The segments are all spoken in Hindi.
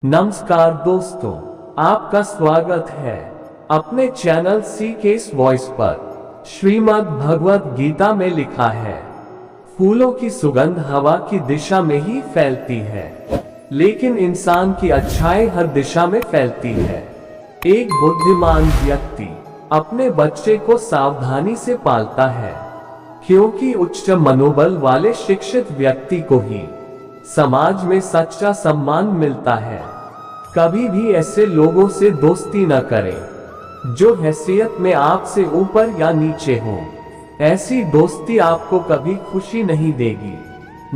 नमस्कार दोस्तों, आपका स्वागत है अपने चैनल सीकेस वॉइस पर। श्रीमद् भगवत गीता में लिखा है, फूलों की सुगंध हवा की दिशा में ही फैलती है, लेकिन इंसान की अच्छाई हर दिशा में फैलती है। एक बुद्धिमान व्यक्ति अपने बच्चे को सावधानी से पालता है, क्योंकि उच्च मनोबल वाले शिक्षित व्यक्ति को ही समाज में सच्चा सम्मान मिलता है। कभी भी ऐसे लोगों से दोस्ती न करें जो हैसियत में आपसे ऊपर या नीचे हो। ऐसी दोस्ती आपको कभी खुशी नहीं देगी।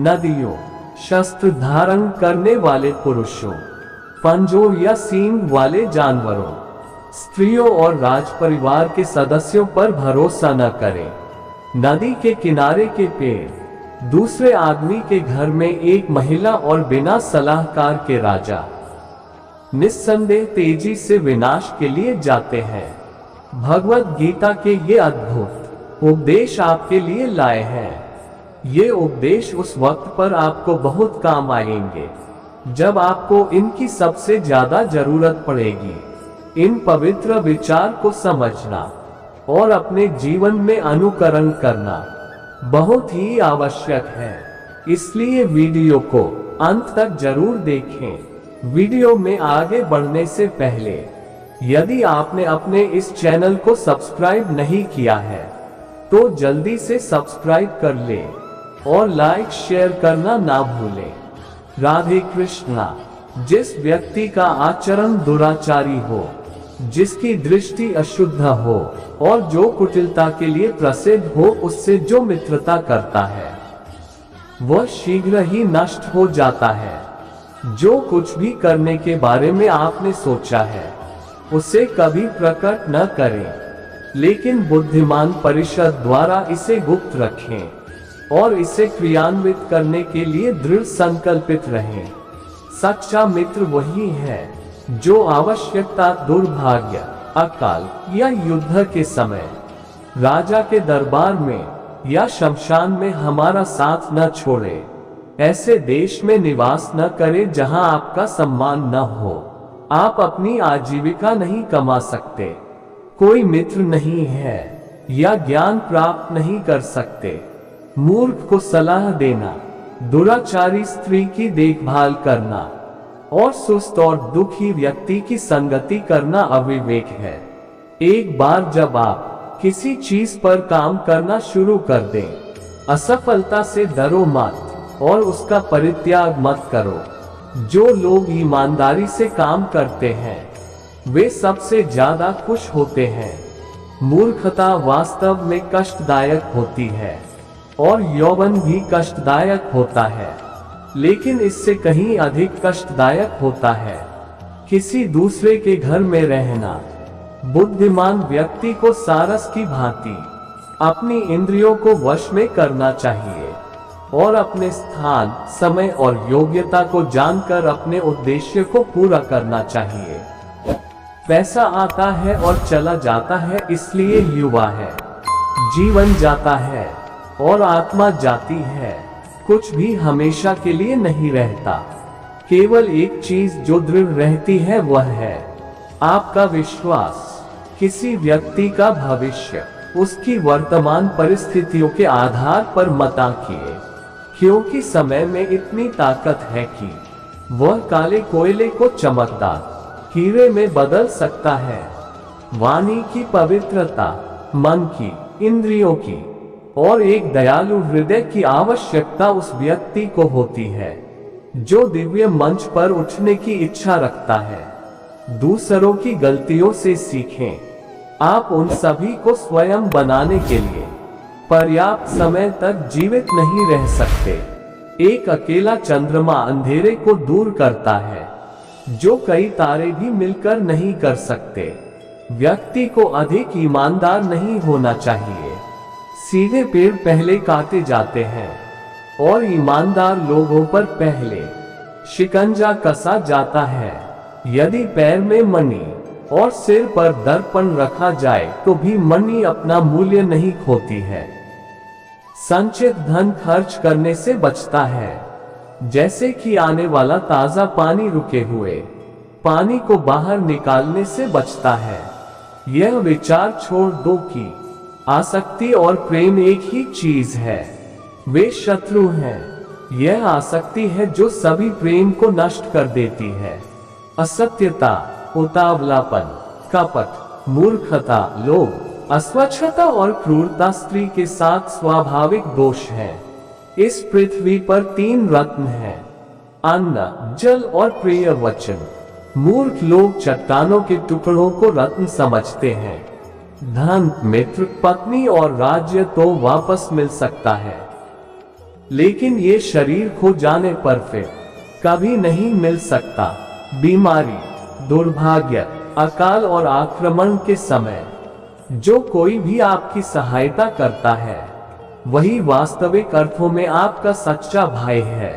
नदियों, शस्त्र धारण करने वाले पुरुषों, पंजों या सींग वाले जानवरों, स्त्रियों और राज परिवार के सदस्यों पर भरोसा न करें। नदी के किनारे के पेड़, दूसरे आदमी के घर में एक महिला और बिना सलाहकार के राजा निस्संदेह तेजी से विनाश के लिए जाते हैं। भगवत गीता के ये अद्भुत उपदेश आपके लिए लाए हैं। ये उपदेश उस वक्त पर आपको बहुत काम आएंगे जब आपको इनकी सबसे ज्यादा जरूरत पड़ेगी। इन पवित्र विचार को समझना और अपने जीवन में अनुकरण करना बहुत ही आवश्यक है, इसलिए वीडियो को अंत तक जरूर देखें। वीडियो में आगे बढ़ने से पहले यदि आपने अपने इस चैनल को सब्सक्राइब नहीं किया है तो जल्दी से सब्सक्राइब कर लें और लाइक शेयर करना ना भूलें। राधे कृष्णा। जिस व्यक्ति का आचरण दुराचारी हो, जिसकी दृष्टि अशुद्ध हो और जो कुटिलता के लिए प्रसिद्ध हो, उससे जो मित्रता करता है वह शीघ्र ही नष्ट हो जाता है। जो कुछ भी करने के बारे में आपने सोचा है उसे कभी प्रकट न करें, लेकिन बुद्धिमान परिषद द्वारा इसे गुप्त रखें और इसे क्रियान्वित करने के लिए दृढ़ संकल्पित रहें। सच्चा मित्र वही है जो आवश्यकता, दुर्भाग्य, अकाल या युद्ध के समय, राजा के दरबार में या शमशान में हमारा साथ न छोड़े। ऐसे देश में निवास न करे जहां आपका सम्मान न हो। आप अपनी आजीविका नहीं कमा सकते, कोई मित्र नहीं है या ज्ञान प्राप्त नहीं कर सकते। मूर्ख को सलाह देना, दुराचारी स्त्री की देखभाल करना और सुस्त और दुखी व्यक्ति की संगति करना अविवेक है। एक बार जब आप किसी चीज पर काम करना शुरू कर दें, असफलता से डरो मत और उसका परित्याग मत करो। जो लोग ईमानदारी से काम करते हैं वे सबसे ज्यादा खुश होते हैं। मूर्खता वास्तव में कष्टदायक होती है और यौवन भी कष्टदायक होता है, लेकिन इससे कहीं अधिक कष्टदायक होता है किसी दूसरे के घर में रहना। बुद्धिमान व्यक्ति को सारस की भांति अपनी इंद्रियों को वश में करना चाहिए और अपने स्थान, समय और योग्यता को जानकर अपने उद्देश्य को पूरा करना चाहिए। पैसा आता है और चला जाता है, इसलिए युवा है। जीवन जाता है और आत्मा जाती है। कुछ भी हमेशा के लिए नहीं रहता। केवल एक चीज जो दृढ़ रहती है वह है आपका विश्वास। किसी व्यक्ति का भविष्य उसकी वर्तमान परिस्थितियों के आधार पर मत आंकिए, क्योंकि समय में इतनी ताकत है कि वह काले कोयले को चमकदार हीरे में बदल सकता है। वाणी की पवित्रता, मन की, इंद्रियों की और एक दयालु हृदय की आवश्यकता उस व्यक्ति को होती है जो दिव्य मंच पर उठने की इच्छा रखता है। दूसरों की गलतियों से सीखें। आप उन सभी को स्वयं बनाने के लिए पर्याप्त समय तक जीवित नहीं रह सकते। एक अकेला चंद्रमा अंधेरे को दूर करता है जो कई तारे भी मिलकर नहीं कर सकते। व्यक्ति को अधिक ईमानदार नहीं होना चाहिए। सीधे पेड़ पहले काटे जाते हैं और ईमानदार लोगों पर पहले शिकंजा कसा जाता है। यदि पैर में मणि और सिर पर दर्पण रखा जाए तो भी मणि अपना मूल्य नहीं खोती है। संचित धन खर्च करने से बचता है, जैसे कि आने वाला ताजा पानी रुके हुए। पानी को बाहर निकालने से बचता है। यह विचार छोड़ दो कि आसक्ति और प्रेम एक ही चीज है, वे शत्रु हैं। यह आसक्ति है जो सभी प्रेम को नष्ट कर देती है। असत्यता, उतावलापन, कपट, मूर्खता, लोभ, अस्वच्छता और क्रूरता स्त्री के साथ स्वाभाविक दोष हैं। इस पृथ्वी पर 3 रत्न हैं, अन्न, जल और प्रिय वचन। मूर्ख लोग चट्टानों के टुकड़ों को रत्न समझते हैं। धन, मित्र, पत्नी और राज्य तो वापस मिल सकता है, लेकिन ये शरीर खो जाने पर फिर कभी नहीं मिल सकता। बीमारी, दुर्भाग्य, अकाल और आक्रमण के समय जो कोई भी आपकी सहायता करता है, वही वास्तविक अर्थों में आपका सच्चा भाई है।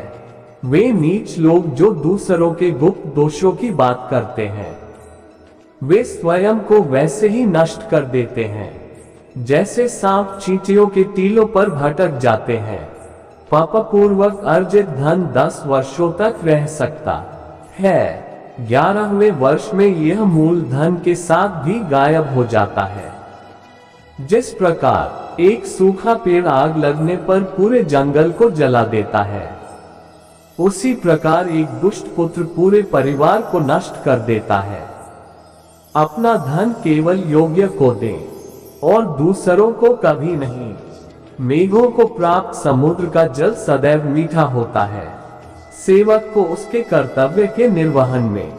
वे नीच लोग जो दूसरों के गुप्त दोषों की बात करते हैं, वे स्वयं को वैसे ही नष्ट कर देते हैं जैसे सांप चींटियों के टीलों पर भटक जाते हैं। पापपूर्वक अर्जित धन 10 वर्षों तक रह सकता है, 11वें वर्ष में यह मूल धन के साथ भी गायब हो जाता है। जिस प्रकार एक सूखा पेड़ आग लगने पर पूरे जंगल को जला देता है, उसी प्रकार एक दुष्ट पुत्र पूरे परिवार को नष्ट कर देता है। अपना धन केवल योग्य को दें और दूसरों को कभी नहीं। मेघों को प्राप्त समुद्र का जल सदैव मीठा होता है। सेवक को उसके कर्तव्य के निर्वहन में,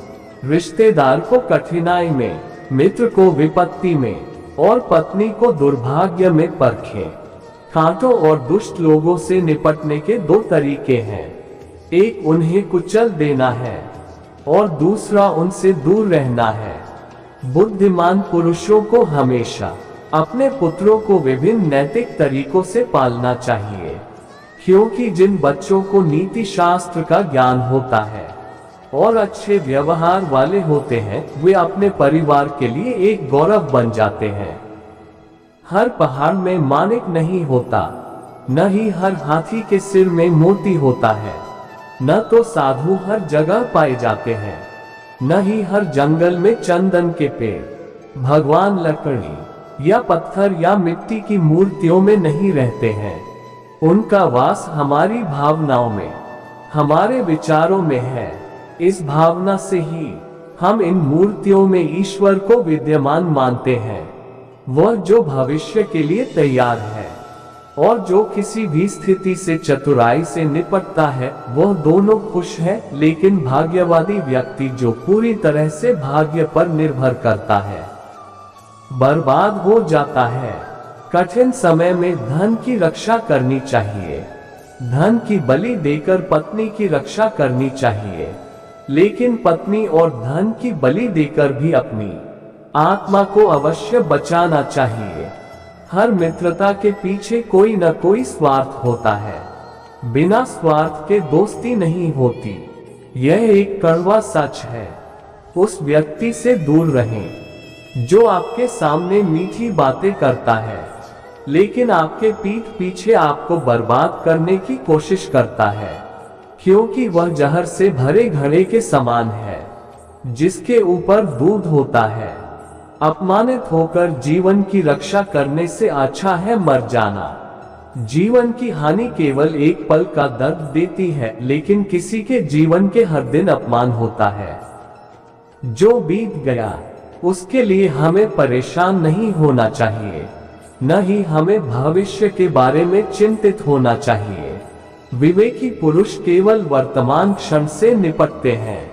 रिश्तेदार को कठिनाई में, मित्र को विपत्ति में और पत्नी को दुर्भाग्य में परखें। कांटों और दुष्ट लोगों से निपटने के 2 तरीके हैं, एक उन्हें कुचल देना है और दूसरा उनसे दूर रहना है। बुद्धिमान पुरुषों को हमेशा अपने पुत्रों को विभिन्न नैतिक तरीकों से पालना चाहिए, क्योंकि जिन बच्चों को नीति शास्त्र का ज्ञान होता है और अच्छे व्यवहार वाले होते हैं, वे अपने परिवार के लिए एक गौरव बन जाते हैं। हर पहाड़ में माणिक नहीं होता, न ही हर हाथी के सिर में मोती होता है, न तो साधु हर जगह पाए जाते हैं, न ही हर जंगल में चंदन के पेड़। भगवान लकड़ी या पत्थर या मिट्टी की मूर्तियों में नहीं रहते हैं, उनका वास हमारी भावनाओं में, हमारे विचारों में है। इस भावना से ही हम इन मूर्तियों में ईश्वर को विद्यमान मानते हैं, वह जो भविष्य के लिए तैयार है और जो किसी भी स्थिति से चतुराई से निपटता है, वह दोनों खुश है। लेकिन भाग्यवादी व्यक्ति जो पूरी तरह से भाग्य पर निर्भर करता है, बर्बाद हो जाता है। कठिन समय में धन की रक्षा करनी चाहिए, धन की बलि देकर पत्नी की रक्षा करनी चाहिए, लेकिन पत्नी और धन की बलि देकर भी अपनी आत्मा को अवश्य बचाना चाहिए। हर मित्रता के पीछे कोई न कोई स्वार्थ होता है, बिना स्वार्थ के दोस्ती नहीं होती। यह एक कड़वा सच है। उस व्यक्ति से दूर रहें जो आपके सामने मीठी बातें करता है, लेकिन आपके पीठ पीछे आपको बर्बाद करने की कोशिश करता है, क्योंकि वह जहर से भरे घड़े के समान है जिसके ऊपर दूध होता है। अपमानित होकर जीवन की रक्षा करने से अच्छा है मर जाना। जीवन की हानि केवल एक पल का दर्द देती है, लेकिन किसी के जीवन के हर दिन अपमान होता है। जो बीत गया उसके लिए हमें परेशान नहीं होना चाहिए, न ही हमें भविष्य के बारे में चिंतित होना चाहिए। विवेकी पुरुष केवल वर्तमान क्षण से निपटते हैं।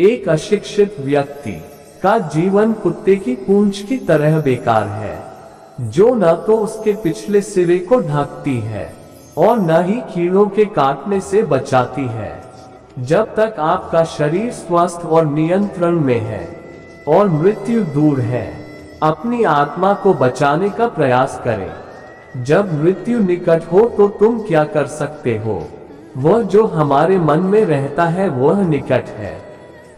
एक अशिक्षित व्यक्ति का जीवन कुत्ते की पूंछ की तरह बेकार है, जो न तो उसके पिछले सिरे को ढकती है और न ही कीड़ों के काटने से बचाती है। जब तक आपका शरीर स्वस्थ और नियंत्रण में है और मृत्यु दूर है, अपनी आत्मा को बचाने का प्रयास करें। जब मृत्यु निकट हो तो तुम क्या कर सकते हो? वह जो हमारे मन में रहता है वह निकट है,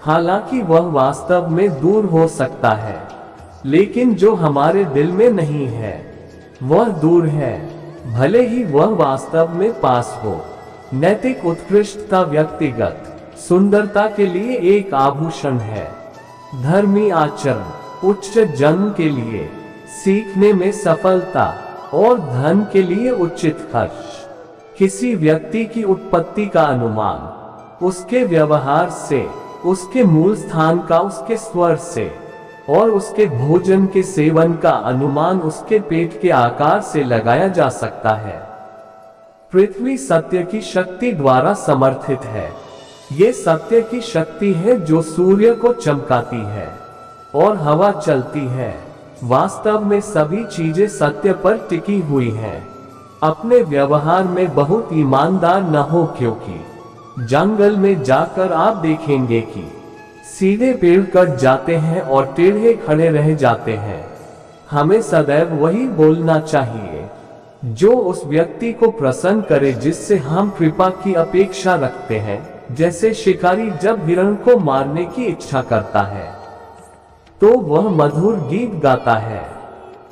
हालांकि वह वास्तव में दूर हो सकता है, लेकिन जो हमारे दिल में नहीं है वह दूर है, भले ही वह वास्तव में पास हो। नैतिक उत्कृष्टता व्यक्तिगत सुंदरता के लिए एक आभूषण है। धर्मी आचरण, उच्च जन्म के लिए, सीखने में सफलता और धन के लिए उचित खर्च। किसी व्यक्ति की उत्पत्ति का अनुमान उसके व्यवहार से, उसके मूल स्थान का, उसके स्वर से और उसके भोजन के सेवन का अनुमान उसके पेट के आकार से लगाया जा सकता है। पृथ्वी सत्य की शक्ति द्वारा समर्थित है। ये सत्य की शक्ति है जो सूर्य को चमकाती है और हवा चलती है। वास्तव में सभी चीजें सत्य पर टिकी हुई हैं। अपने व्यवहार में बहुत ईमानदार न हो, क्योंकि जंगल में जाकर आप देखेंगे कि सीधे पेड़ कट जाते हैं और टेढ़े खड़े रह जाते हैं। हमें सदैव वही बोलना चाहिए जो उस व्यक्ति को प्रसन्न करे जिससे हम कृपा की अपेक्षा रखते हैं। जैसे शिकारी जब हिरण को मारने की इच्छा करता है तो वह मधुर गीत गाता है।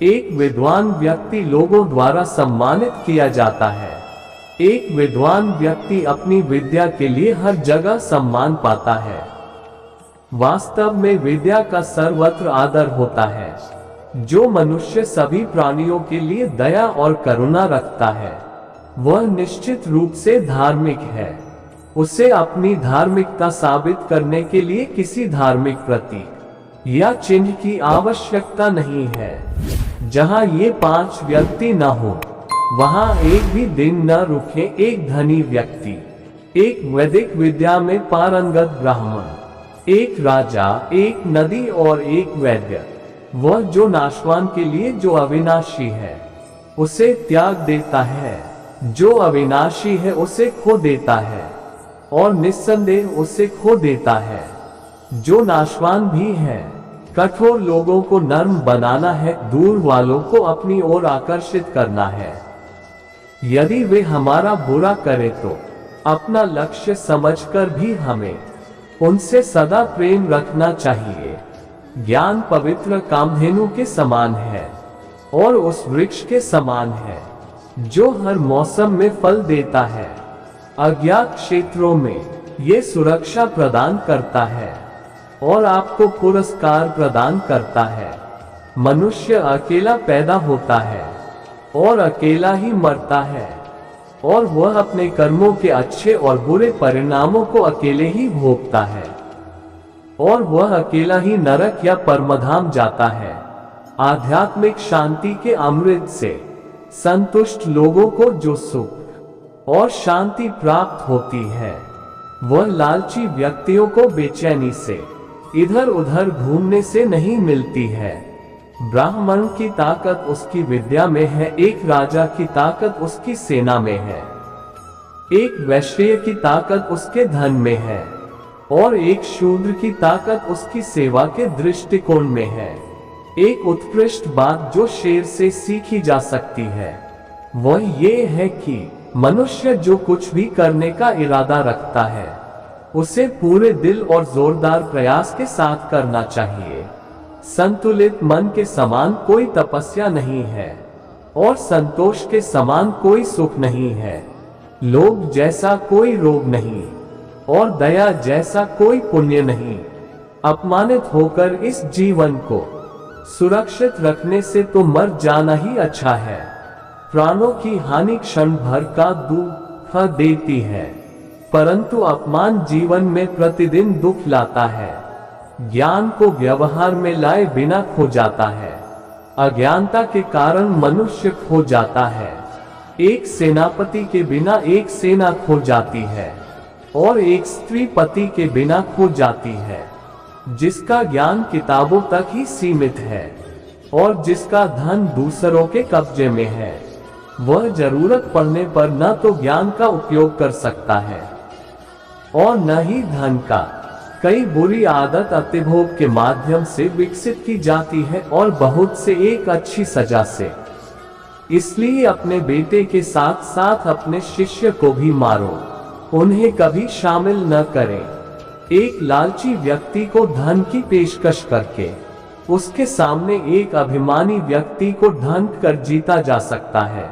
एक विद्वान व्यक्ति लोगों द्वारा सम्मानित किया जाता है। एक विद्वान व्यक्ति अपनी विद्या के लिए हर जगह सम्मान पाता है। वास्तव में विद्या का सर्वत्र आदर होता है। जो मनुष्य सभी प्राणियों के लिए दया और करुणा रखता है वह निश्चित रूप से धार्मिक है। उसे अपनी धार्मिकता साबित करने के लिए किसी धार्मिक प्रतीक या चिन्ह की आवश्यकता नहीं है। जहां ये 5 व्यक्ति न हो वहां एक भी दिन न रुके। एक धनी व्यक्ति, एक वैदिक विद्या में पारंगत ब्राह्मण, एक राजा, एक नदी और एक वैद्य। वह जो नाशवान के लिए जो अविनाशी है उसे त्याग देता है, जो अविनाशी है उसे खो देता है और निस्संदेह उसे खो देता है। जो नाशवान भी है, कठोर लोगों को नर्म बनाना है, दूर वालों को अपनी ओर आकर्षित करना है। यदि वे हमारा बुरा करें तो अपना लक्ष्य समझकर भी हमें उनसे सदा प्रेम रखना चाहिए। ज्ञान पवित्र कामधेनु के समान है और उस वृक्ष के समान है जो हर मौसम में फल देता है। अज्ञात क्षेत्रों में ये सुरक्षा प्रदान करता है और आपको पुरस्कार प्रदान करता है। मनुष्य अकेला पैदा होता है और अकेला ही मरता है और वह अपने कर्मों के अच्छे और बुरे परिणामों को अकेले ही भोगता है और वह अकेला ही नरक या परमधाम जाता है। आध्यात्मिक शांति के अमृत से संतुष्ट लोगों को जो सुख और शांति प्राप्त होती है वह लालची व्यक्तियों को बेचैनी से इधर उधर घूमने से नहीं मिलती है। ब्राह्मण की ताकत उसकी विद्या में है, एक राजा की ताकत उसकी सेना में है, एक वैश्य की ताकत उसके धन में है और एक शूद्र की ताकत उसकी सेवा के दृष्टिकोण में है। एक उत्कृष्ट बात जो शेर से सीखी जा सकती है वह ये है कि मनुष्य जो कुछ भी करने का इरादा रखता है उसे पूरे दिल और जोरदार प्रयास के साथ करना चाहिए। संतुलित मन के समान कोई तपस्या नहीं है और संतोष के समान कोई सुख नहीं है। लोभ जैसा कोई रोग नहीं और दया जैसा कोई पुण्य नहीं। अपमानित होकर इस जीवन को सुरक्षित रखने से तो मर जाना ही अच्छा है। प्राणों की हानि क्षण भर का दुख देती है, परंतु अपमान जीवन में प्रतिदिन दुख लाता है। ज्ञान को व्यवहार में लाए बिना खो जाता है। अज्ञानता के कारण मनुष्य खो जाता है। एक सेनापति के बिना एक सेना खो जाती है और एक स्त्री पति के बिना खो जाती है। जिसका ज्ञान किताबों तक ही सीमित है और जिसका धन दूसरों के कब्जे में है वह जरूरत पड़ने पर न तो ज्ञान का उपयोग कर सकता है और न ही धन का। कई बुरी आदत अतिभोग के माध्यम से विकसित की जाती है और बहुत से एक अच्छी सजा से। इसलिए अपने बेटे के साथ साथ अपने शिष्य को भी मारो, उन्हें कभी शामिल न करें। एक लालची व्यक्ति को धन की पेशकश करके उसके सामने एक अभिमानी व्यक्ति को ढंक कर जीता जा सकता है।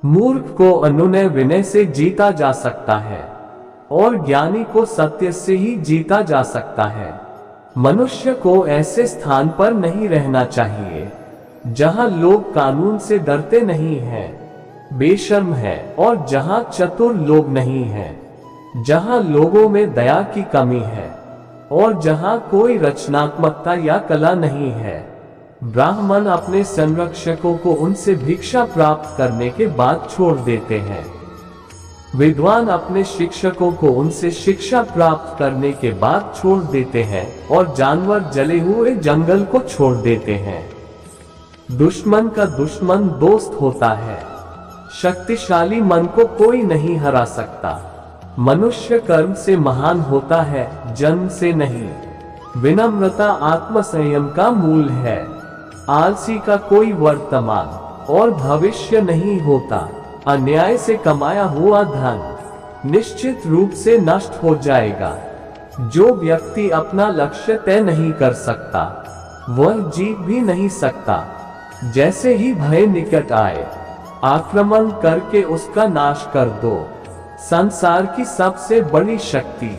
मूर्ख को अनुनय विनय से जीता जा सकता है। और ज्ञानी को सत्य से ही जीता जा सकता है। मनुष्य को ऐसे स्थान पर नहीं रहना चाहिए जहां लोग कानून से डरते नहीं हैं, बेशर्म है, और जहां चतुर लोग नहीं हैं, जहां लोगों में दया की कमी है, और जहां कोई रचनात्मकता या कला नहीं है। ब्राह्मण अपने संरक्षकों को उनसे भिक्षा प्राप्त करने के बाद छोड़ देते हैं। विद्वान अपने शिक्षकों को उनसे शिक्षा प्राप्त करने के बाद छोड़ देते हैं, और जानवर जले हुए जंगल को छोड़ देते हैं। दुश्मन का दुश्मन दोस्त होता है। शक्तिशाली मन को कोई नहीं हरा सकता। मनुष्य कर्म से महान होता है, जन्म से नहीं। विनम्रता आत्मसंयम का मूल है। आलसी का कोई वर्तमान और भविष्य नहीं होता। अन्याय से कमाया हुआ धन निश्चित रूप से नष्ट हो जाएगा। जो व्यक्ति अपना लक्ष्य तय नहीं कर सकता, वह जीत भी नहीं सकता। जैसे ही भय निकट आए, आक्रमण करके उसका नाश कर दो। संसार की सबसे बड़ी शक्ति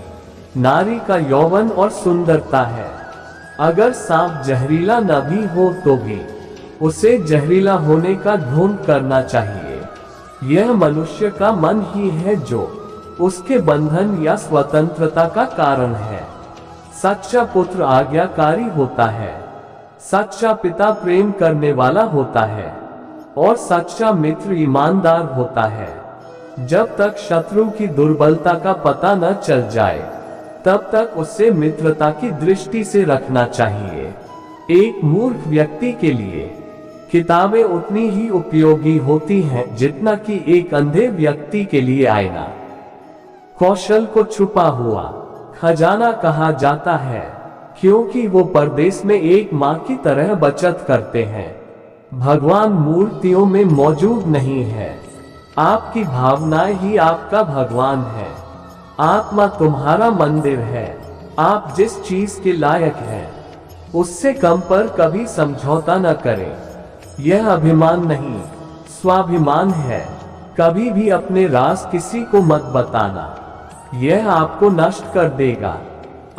नारी का यौवन और सुंदरता है। अगर सांप जहरीला न भी हो तो भी उसे जहरीला होने का ढोंग करना चाहिए। यह मनुष्य का मन ही है जो उसके बंधन या स्वतंत्रता का कारण है। सच्चा पुत्र आज्ञाकारी होता है। सच्चा पिता प्रेम करने वाला होता है, और सच्चा मित्र ईमानदार होता है। जब तक शत्रु की दुर्बलता का पता न चल जाए, तब तक उसे मित्रता की दृष्टि से रखना चाहिए। एक मूर्ख व्यक्ति के लिए किताबें उतनी ही उपयोगी होती हैं जितना कि एक अंधे व्यक्ति के लिए आईना। कौशल को छुपा हुआ खजाना कहा जाता है, क्योंकि वो परदेश में एक माँ की तरह बचत करते हैं। भगवान मूर्तियों में मौजूद नहीं है। आपकी भावनाएं ही आपका भगवान है। आत्मा तुम्हारा मंदिर है। आप जिस चीज के लायक हैं, उससे कम पर कभी समझौता न करें। यह अभिमान नहीं, स्वाभिमान है। कभी भी अपने राज किसी को मत बताना, यह आपको नष्ट कर देगा।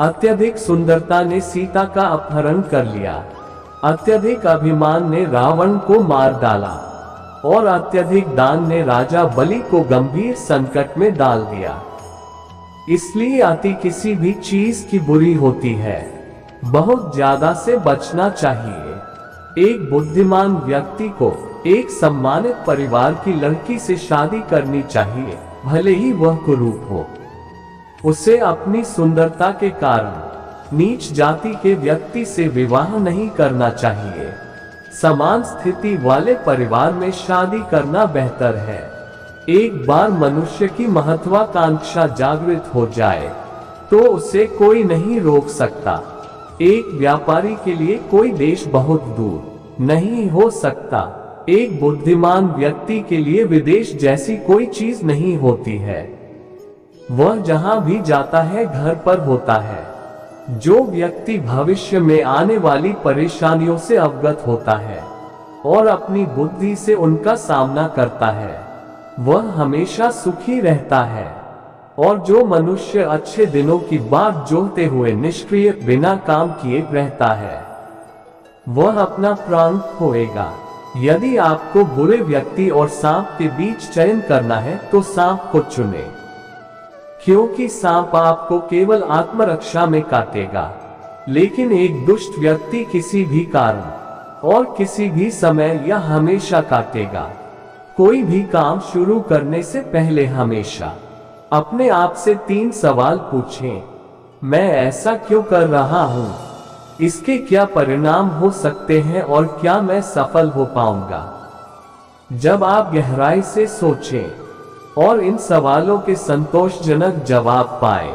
अत्यधिक सुंदरता ने सीता का अपहरण कर लिया। अत्यधिक अभिमान ने रावण को मार डाला, और अत्यधिक दान ने राजा बलि को गंभीर संकट में डाल दिया। इसलिए अति किसी भी चीज की बुरी होती है। बहुत ज्यादा से बचना चाहिए। एक बुद्धिमान व्यक्ति को एक सम्मानित परिवार की लड़की से शादी करनी चाहिए, भले ही वह कुरूप हो। उसे अपनी सुंदरता के कारण नीच जाति के व्यक्ति से विवाह नहीं करना चाहिए। समान स्थिति वाले परिवार में शादी करना बेहतर है। एक बार मनुष्य की महत्वाकांक्षा जागृत हो जाए तो उसे कोई नहीं रोक सकता। एक व्यापारी के लिए कोई देश बहुत दूर नहीं हो सकता। एक बुद्धिमान व्यक्ति के लिए विदेश जैसी कोई चीज नहीं होती है। वह जहां भी जाता है घर पर होता है। जो व्यक्ति भविष्य में आने वाली परेशानियों से अवगत होता है और अपनी बुद्धि से उनका सामना करता है, वह हमेशा सुखी रहता है। और जो मनुष्य अच्छे दिनों की बात जोहते हुए निष्क्रिय बिना काम किए रहता है, वह अपना प्राण खोएगा। यदि आपको बुरे व्यक्ति और सांप के बीच चयन करना है तो सांप को चुनें, क्योंकि सांप आपको केवल आत्मरक्षा में काटेगा, लेकिन एक दुष्ट व्यक्ति किसी भी कारण और किसी भी समय या हमेशा काटेगा। कोई भी काम शुरू करने से पहले हमेशा अपने आप से 3 सवाल पूछें। मैं ऐसा क्यों कर रहा हूं? इसके क्या परिणाम हो सकते हैं और क्या मैं सफल हो पाऊंगा? जब आप गहराई से सोचें और इन सवालों के संतोषजनक जवाब पाएं,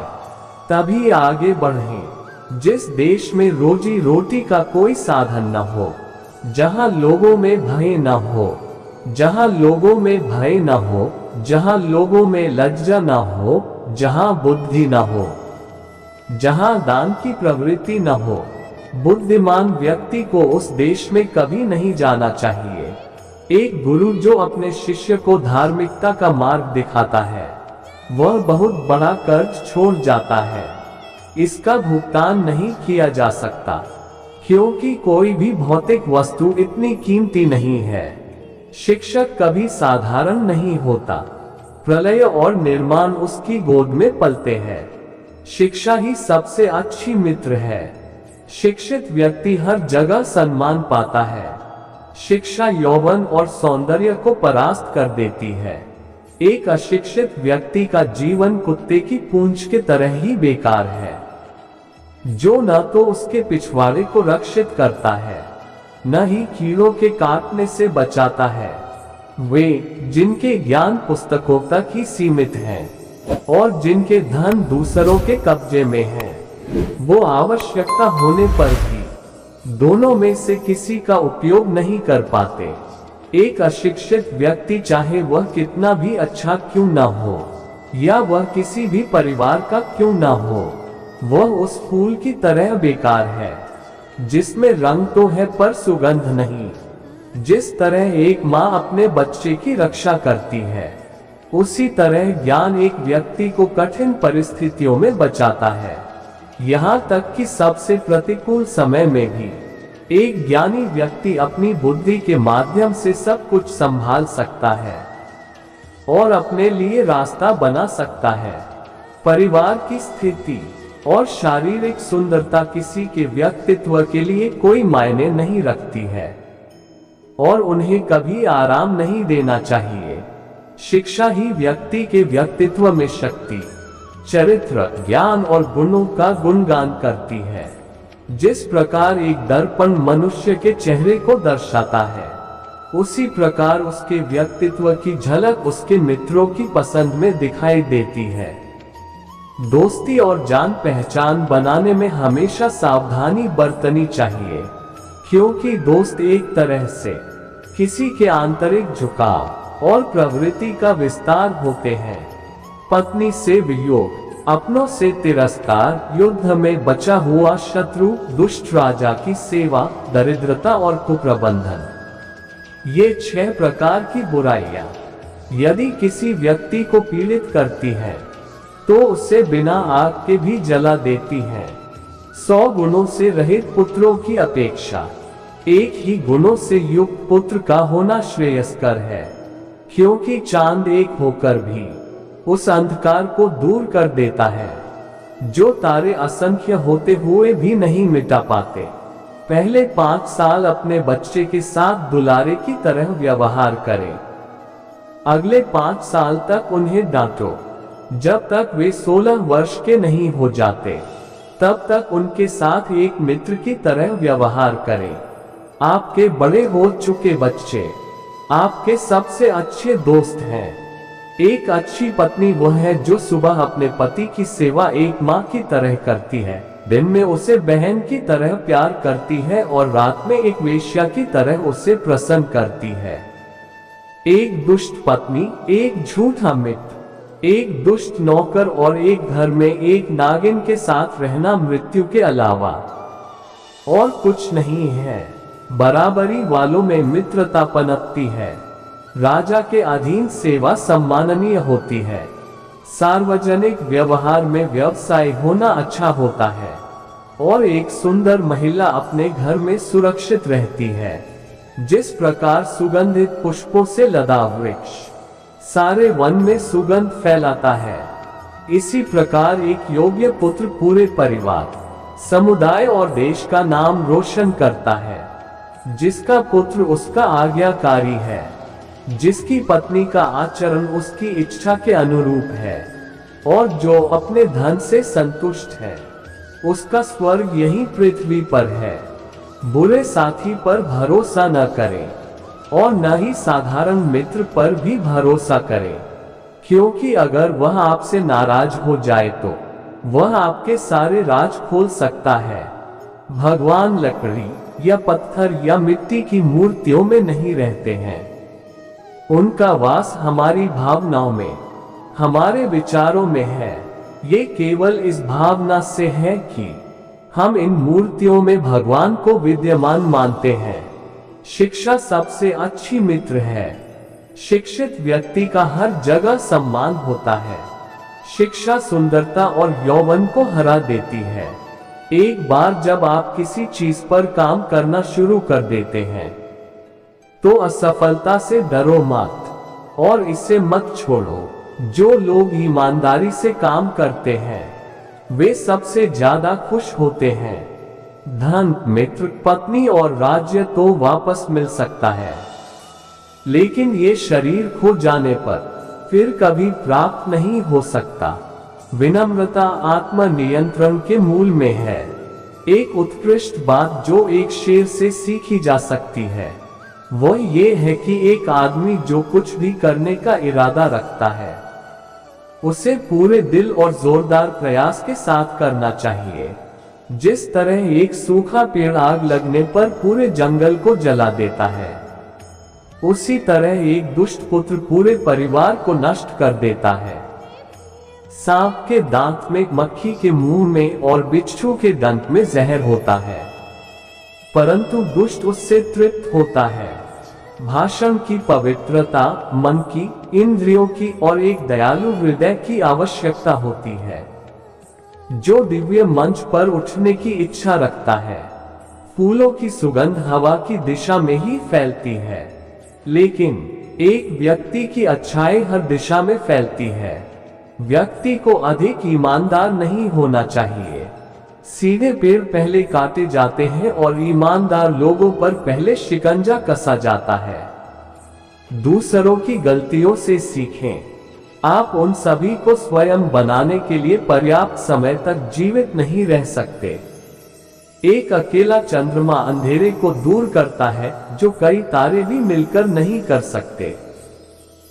तभी आगे बढ़ें। जिस देश में रोजी रोटी का कोई साधन न हो, जहां लोगों में भय न हो, जहां लोगों में भय न हो, जहां लोगों में लज्जा न हो, जहां बुद्धि न हो, जहां दान की प्रवृत्ति न हो, बुद्धिमान व्यक्ति को उस देश में कभी नहीं जाना चाहिए। एक गुरु जो अपने शिष्य को धार्मिकता का मार्ग दिखाता है, वह बहुत बड़ा कर्ज छोड़ जाता है। इसका भुगतान नहीं किया जा सकता, क्योंकि कोई भी भौतिक वस्तु इतनी कीमती नहीं है। शिक्षक कभी साधारण नहीं होता। प्रलय और निर्माण उसकी गोद में पलते हैं। शिक्षा ही सबसे अच्छी मित्र है। शिक्षित व्यक्ति हर जगह सम्मान पाता है। शिक्षा यौवन और सौंदर्य को परास्त कर देती है। एक अशिक्षित व्यक्ति का जीवन कुत्ते की पूंछ के तरह ही बेकार है, जो न तो उसके पिछवाड़े को रक्षित करता है, न ही कीड़ों के काटने से बचाता है। वे जिनके ज्ञान पुस्तकों तक ही सीमित हैं और जिनके धन दूसरों के कब्जे में है, वो आवश्यकता होने पर भी दोनों में से किसी का उपयोग नहीं कर पाते। एक अशिक्षित व्यक्ति, चाहे वह कितना भी अच्छा क्यों न हो या वह किसी भी परिवार का क्यों न हो, वह उस फूल की तरह बेकार है जिसमें रंग तो है पर सुगंध नहीं। जिस तरह एक माँ अपने बच्चे की रक्षा करती है, उसी तरह ज्ञान एक व्यक्ति को कठिन परिस्थितियों में बचाता है। यहाँ तक कि सबसे प्रतिकूल समय में भी एक ज्ञानी व्यक्ति अपनी बुद्धि के माध्यम से सब कुछ संभाल सकता है और अपने लिए रास्ता बना सकता है। परिवार की स्थिति और शारीरिक सुंदरता किसी के व्यक्तित्व के लिए कोई मायने नहीं रखती है और उन्हें कभी आराम नहीं देना चाहिए। शिक्षा ही व्यक्ति के व्यक्तित्व में शक्ति, चरित्र, ज्ञान और गुणों का गुणगान करती है। जिस प्रकार एक दर्पण मनुष्य के चेहरे को दर्शाता है, उसी प्रकार उसके व्यक्तित्व की झलक उसके मित्रों की पसंद में दिखाई देती है। दोस्ती और जान पहचान बनाने में हमेशा सावधानी बरतनी चाहिए, क्योंकि दोस्त एक तरह से किसी के आंतरिक झुकाव और प्रवृत्ति का विस्तार होते हैं। पत्नी से वियोग, अपनों से तिरस्कार, युद्ध में बचा हुआ शत्रु, दुष्ट राजा की सेवा, दरिद्रता और कुप्रबंधन, ये 6 प्रकार की बुराइयां यदि किसी व्यक्ति को पीड़ित करती हैं, तो उसे बिना आग के भी जला देती हैं। 100 गुणों से रहित पुत्रों की अपेक्षा एक ही गुणों से युक्त पुत्र का होना श्रेयस्कर है, क्योंकि चांद एक होकर भी उस अंधकार को दूर कर देता है जो तारे असंख्य होते हुए भी नहीं मिटा पाते। पहले 5 साल अपने बच्चे के साथ दुलारे की तरह व्यवहार करें। अगले 5 साल तक उन्हें डांटो। जब तक वे 16 वर्ष के नहीं हो जाते, तब तक उनके साथ एक मित्र की तरह व्यवहार करें। आपके बड़े हो चुके बच्चे आपके सबसे अच्छे दोस्त हैं। एक अच्छी पत्नी वह है जो सुबह अपने पति की सेवा एक माँ की तरह करती है, दिन में उसे बहन की तरह प्यार करती है और रात में एक वेश्या की तरह उसे प्रसन्न करती है। एक दुष्ट पत्नी, एक झूठा मित्र, एक दुष्ट नौकर और एक घर में एक नागिन के साथ रहना मृत्यु के अलावा और कुछ नहीं है। बराबरी वालों में मित्रता पनपती है। राजा के अधीन सेवा सम्माननीय होती है। सार्वजनिक व्यवहार में व्यवसाय होना अच्छा होता है और एक सुंदर महिला अपने घर में सुरक्षित रहती है। जिस प्रकार सुगंधित पुष्पों से लदा वृक्ष सारे वन में सुगंध फैलाता है, इसी प्रकार एक योग्य पुत्र पूरे परिवार, समुदाय और देश का नाम रोशन करता है। जिसका पुत्र उसका आज्ञाकारी है, जिसकी पत्नी का आचरण उसकी इच्छा के अनुरूप है और जो अपने धन से संतुष्ट है, उसका स्वर्ग यही पृथ्वी पर है। बुरे साथी पर भरोसा न करें और न ही साधारण मित्र पर भी भरोसा करें, क्योंकि अगर वह आपसे नाराज हो जाए तो वह आपके सारे राज खोल सकता है। भगवान लकड़ी या पत्थर या मिट्टी की मूर्तियों में नहीं रहते हैं। उनका वास हमारी भावनाओं में, हमारे विचारों में है। ये केवल इस भावना से है कि हम इन मूर्तियों में भगवान को विद्यमान मानते हैं। शिक्षा सबसे अच्छी मित्र है। शिक्षित व्यक्ति का हर जगह सम्मान होता है। शिक्षा सुंदरता और यौवन को हरा देती है। एक बार जब आप किसी चीज पर काम करना शुरू कर देते हैं तो असफलता से डरो मत और इसे मत छोड़ो। जो लोग ईमानदारी से काम करते हैं वे सबसे ज्यादा खुश होते हैं। धन, मित्र, पत्नी और राज्य तो वापस मिल सकता है, लेकिन ये शरीर खो जाने पर फिर कभी प्राप्त नहीं हो सकता। विनम्रता आत्मनियंत्रण के मूल में है। एक उत्कृष्ट बात जो एक शेर से सीखी जा सकती है वो ये है कि एक आदमी जो कुछ भी करने का इरादा रखता है उसे पूरे दिल और जोरदार प्रयास के साथ करना चाहिए। जिस तरह एक सूखा पेड़ आग लगने पर पूरे जंगल को जला देता है, उसी तरह एक दुष्ट पुत्र पूरे परिवार को नष्ट कर देता है। सांप के दांत में, मक्खी के मुंह में और बिच्छू के दंत में जहर होता है, परंतु दुष्ट उससे तृप्त होता है। भाषण की पवित्रता मन की, इंद्रियों की और एक दयालु हृदय की आवश्यकता होती है जो दिव्य मंच पर उठने की इच्छा रखता है। फूलों की सुगंध हवा की दिशा में ही फैलती है, लेकिन एक व्यक्ति की अच्छाई हर दिशा में फैलती है। व्यक्ति को अधिक ईमानदार नहीं होना चाहिए। सीधे पेड़ पहले काटे जाते हैं और ईमानदार लोगों पर पहले शिकंजा कसा जाता है। दूसरों की गलतियों से सीखें। आप उन सभी को स्वयं बनाने के लिए पर्याप्त समय तक जीवित नहीं रह सकते। एक अकेला चंद्रमा अंधेरे को दूर करता है जो कई तारे भी मिलकर नहीं कर सकते।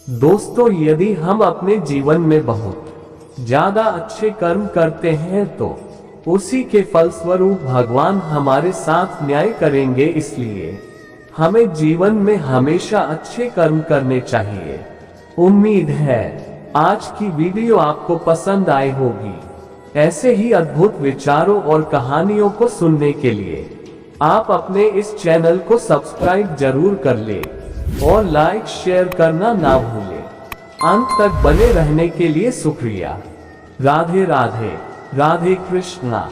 दोस्तों, यदि हम अपने जीवन में बहुत ज्यादा अच्छे कर्म करते हैं तो उसी के फलस्वरूप भगवान हमारे साथ न्याय करेंगे। इसलिए हमें जीवन में हमेशा अच्छे कर्म करने चाहिए। उम्मीद है आज की वीडियो आपको पसंद आई होगी। ऐसे ही अद्भुत विचारों और कहानियों को सुनने के लिए आप अपने इस चैनल को सब्सक्राइब जरूर कर ले और लाइक शेयर करना ना भूलें। अंत तक बने रहने के लिए शुक्रिया। राधे राधे, राधे कृष्णा।